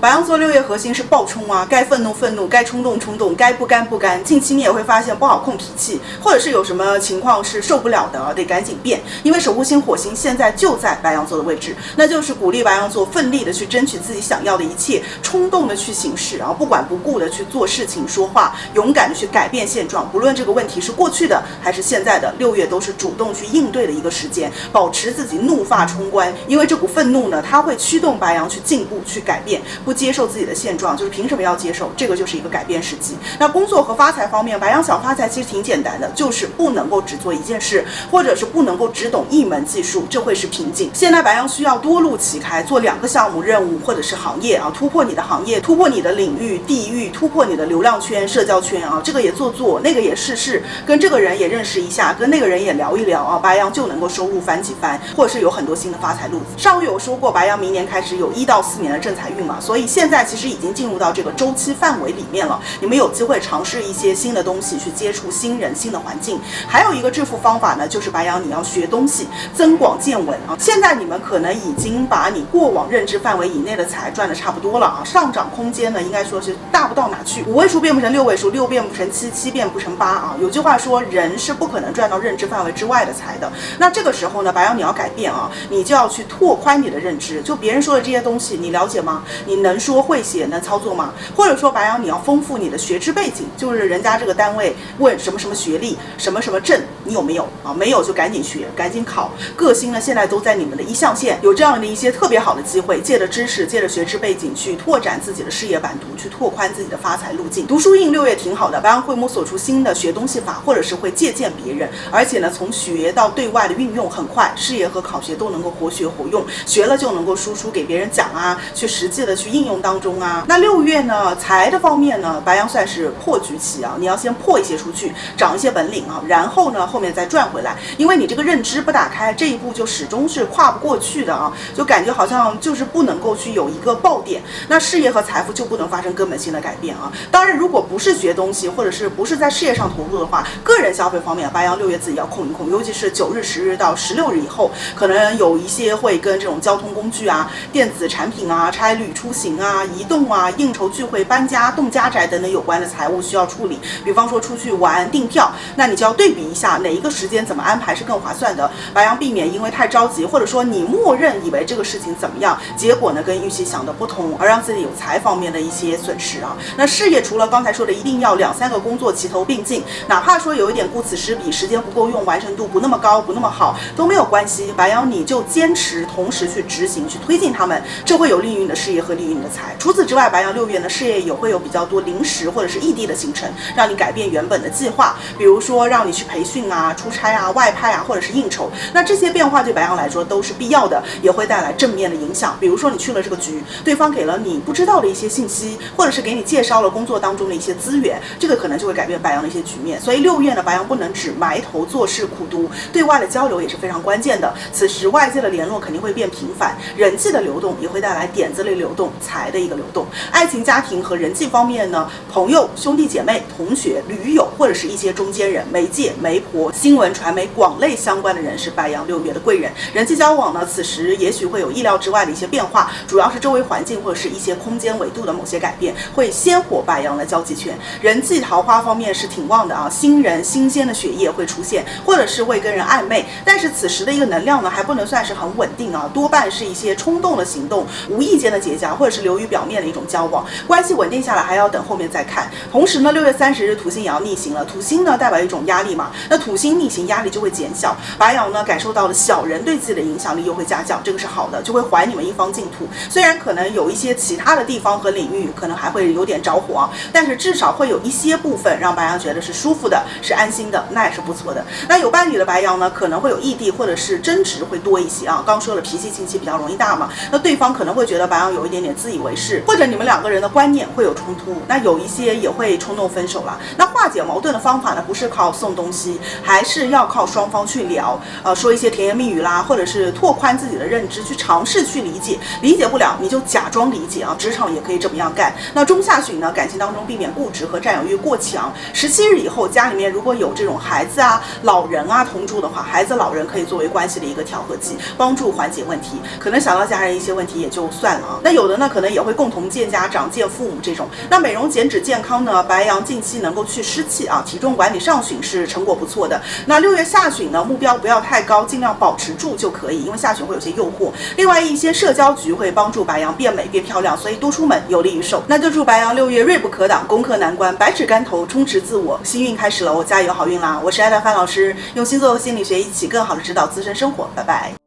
白羊座6月核心是暴冲啊，该愤怒愤怒，该冲动冲动，该不甘不甘。近期你也会发现不好控脾气，或者是有什么情况是受不了的，得赶紧变。因为守护星火星现在就在白羊座的位置，那就是鼓励白羊座奋力的去争取自己想要的一切，冲动的去行事，然后不管不顾的去做事情说话，勇敢的去改变现状。不论这个问题是过去的还是现在的，6月都是主动去应对的一个时间，保持自己怒发冲冠。因为这股愤怒呢，它会驱动白羊去进步去改变。不接受自己的现状，就是凭什么要接受？这个就是一个改变时机。那工作和发财方面，白羊想发财其实挺简单的，就是不能够只做一件事，或者是不能够只懂一门技术，这会是瓶颈。现在白羊需要多路齐开，做2个项目、任务或者是行业啊，突破你的行业，突破你的领域、地域，突破你的流量圈、社交圈啊，这个也做，那个也试，跟这个人也认识一下，跟那个人也聊一聊啊，白羊就能够收入翻几番，或者是有很多新的发财路子。上回有说过，白羊明年开始有1到4年的正财运嘛，所以现在其实已经进入到这个周期范围里面了，你们有机会尝试一些新的东西，去接触新人、新的环境。还有一个致富方法呢，就是白羊你要学东西，增广见闻啊。现在你们可能已经把你过往认知范围以内的财赚的差不多了啊，上涨空间呢应该说是大不到哪去，5位数变不成6位数，6变不成7， 7变不成8啊。有句话说，人是不可能赚到认知范围之外的财的。那这个时候呢，白羊你要改变啊，你就要去拓宽你的认知，就别人说的这些东西，你了解吗？你能说会写能操作吗？或者说白羊你要丰富你的学知背景，就是人家这个单位问什么什么学历，什么什么证，你有没有啊？没有就赶紧学，赶紧考。各星呢现在都在你们的1象限，有这样的一些特别好的机会，借着知识，借着学知背景去拓展自己的事业版图，去拓宽自己的发财路径。读书印6月挺好的，白羊会摸索出新的学东西法，或者是会借鉴别人，而且呢从学到对外的运用很快，事业和考学都能够活学活用，学了就能够输出给别人讲啊，去实际的去应用当中啊。那6月呢，财的方面呢，白羊算是破局期啊，你要先破一些出去，长一些本领啊，然后呢后面再赚回来。因为你这个认知不打开，这一步就始终是跨不过去的啊，就感觉好像就是不能够去有一个爆点，那事业和财富就不能发生根本性的改变啊。当然，如果不是学东西，或者是不是在事业上投入的话，个人消费方面，白羊6月自己要控一控，尤其是9日、10日到16日以后，可能有一些会跟这种交通工具啊、电子产品啊、差旅出行啊、移动啊、应酬聚会、搬家、动家宅等等有关的财务需要处理。比方说出去玩、订票，那你就要对比一下哪一个时间怎么安排是更划算的。白羊避免因为太着急，或者说你默认以为这个事情怎么样，结果呢跟预期想的不同，而让自己有财方面的一些损失啊。那事业除了刚才说的一定要2、3个工作齐头并进，哪怕说有一点顾此失彼，时间不够用，完成度不那么高，不那么好都没有关系，白羊你就坚持同时去执行，去推进他们，这会有利于你的事业和利于你的财。除此之外，白羊6月呢事业也会有比较多临时或者是异地的行程，让你改变原本的计划，比如说让你去培训啊、出差啊、外派啊，或者是应酬。那这些变化对白羊来说都是必要的，也会带来正面的影响。比如说你去了这个局，对方给了你不知道的一些信息，或者是给你介绍了工作当中的一些资源，这个可能就会改变白羊的一些局面。所以6月呢，白羊不能只埋头做事苦读，对外的交流也是非常关键的。此时外界的联络肯定会变频繁，人际的流动也会带来点子类流动、财的一个流动。爱情、家庭和人际方面呢，朋友、兄弟姐妹、同学、驴友或者是一些中间人、媒介、媒婆、新闻传媒广类相关的人是白羊6月的贵人。人际交往呢，此时也许会有意料之外的一些变化，主要是周围环境或者是一些空间纬度的某些改变，会鲜活白羊的交际圈。人际桃花方面是挺旺的啊，新人、新鲜的血液会出现，或者是会跟人暧昧，但是此时的一个能量呢，还不能算是很稳定啊，多半是一些冲动的行动、无意间的结交，或者是流于表面的一种交往，关系稳定下来还要等后面再看。同时呢，6月30日土星也要逆行了，土星呢代表一种压力嘛，那土星逆行压力就会减小，白羊呢感受到了小人对自己的影响力又会下降，这个是好的，就会还你们一方净土。虽然可能有一些其他的地方和领域可能还会有点着火啊，但是至少会有一些部分让白羊觉得是舒服的，是安心的，那也是不错的。那有伴侣的白羊呢，可能会有异地或者是争执会多一些啊。刚说了脾气、亲戚比较容易大嘛，那对方可能会觉得白羊有一点点自以为是，或者你们2个人的观念会有冲突，那有一些也会冲动分手了。那化解矛盾的方法呢，不是靠送东西，还是要靠双方去聊，说一些甜言蜜语啦，或者是拓宽自己的认知，去尝试去理解。理解不了你就假装理解啊，职场也可以这么样干。那中下旬呢，感情当中避免固执和占有欲过强。17日以后，家里面如果有这种孩子啊、老人啊同住的话，孩子、老人可以作为关系的一个调和剂，帮助缓解问题。可能想到家人一些问题也就算了啊。那有的呢呢可能也会共同见家长、见父母这种。那美容、减脂、健康呢，白羊近期能够去湿气啊，体重管理上旬是成果不错的。那6月下旬呢，目标不要太高，尽量保持住就可以，因为下旬会有些诱惑。另外一些社交局会帮助白羊变美变漂亮，所以多出门有利于瘦。那就祝白羊6月锐不可挡，攻克难关，百尺竿头，充实自我，幸运开始了，加油好运啦！我是艾达范老师，用星座和心理学一起更好的指导自身生活，拜拜。